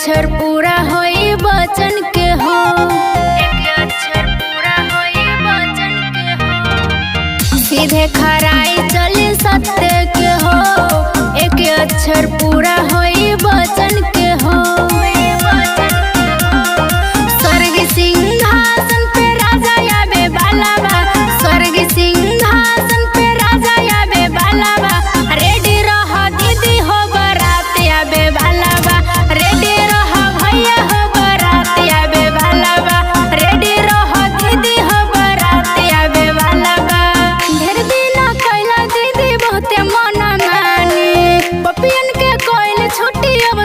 अक्षर पूरा होई वचन के हो, एक अक्षर पूरा होई वचन के हो। सीधे खराई चली सत्य के हो, एक अक्षर पूरा होई वचन के हो। स्वर्ग सिंहासन पे राजा आवे वाला बा, स्वर्ग सिंहासन पे राजा आवे वाला बा। रेडी रह दीदी हो बारात आवे वाला बा, रेडी रह भैया हो बारात आवे वाला बा, रेडी रह दीदी हो बारात आवे वाला बा। ढेर दिन कैला दीदी बहुते मन मानी, पपियन के कोइल छुट्टी अब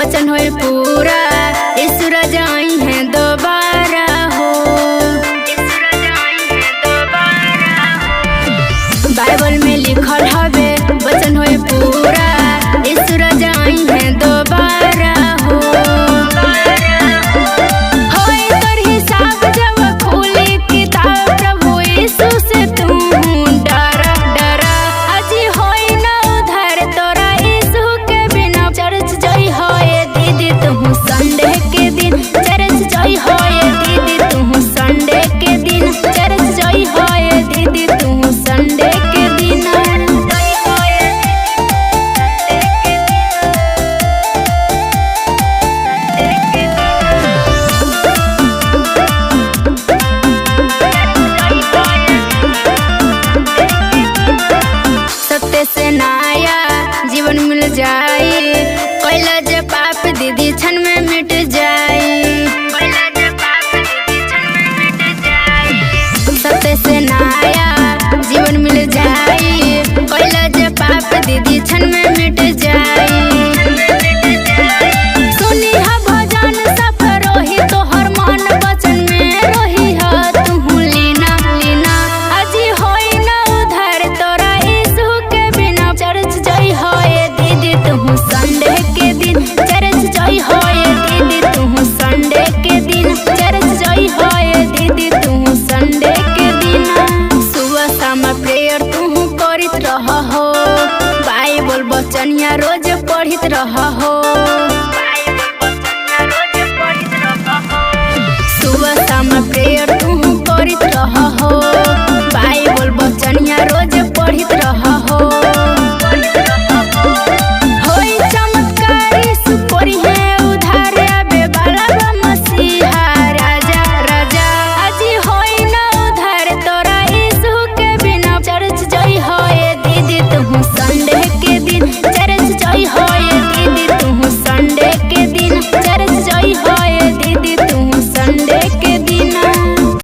वचन होए पूरा, ईश्वर जाई है दोबारा हो। बाइबल में लिखल हवे वचन होए पूरा, ईश्वर जाई है दोबारा हो। होए तोर हिसाब जब खुली किताब, प्रभु यीशु से तू डरा डरा। अजी होई ना उधार तोरा यीशु के बिना। चर्च जई होए दीदी तू संडे के दिन, चर्च जई होए दीदी तू संडे के दिन, चर्च जई होए दीदी तू संडे के दिन। सत्य से नया जीवन मिल जाए, कैला जे पाप दीदी क्षण में मिट जाए। सत्य से नया जीवन मिल जाए, कैला जे पाप दीदी क्षण में मिट जाए। सुनी हा भजन सफर रोही तोहर मन वचन में रोही हा तू लीना लीना। अजी होई ना उधार तोरा यीशु के बिना। चर्च जई होए दीदी तू संडे के दिन, चर्च जई होए दीदी तू संडे के दिन, चर्च जई होए दीदी तू संडे के दिन। सुबह शाम प्रेयर तू करित रह हो, बाइबल वचनिया रोज पढ़ित रह हो। सुबह शाम प्रेयर तू करित रह हो, बाइबल वचन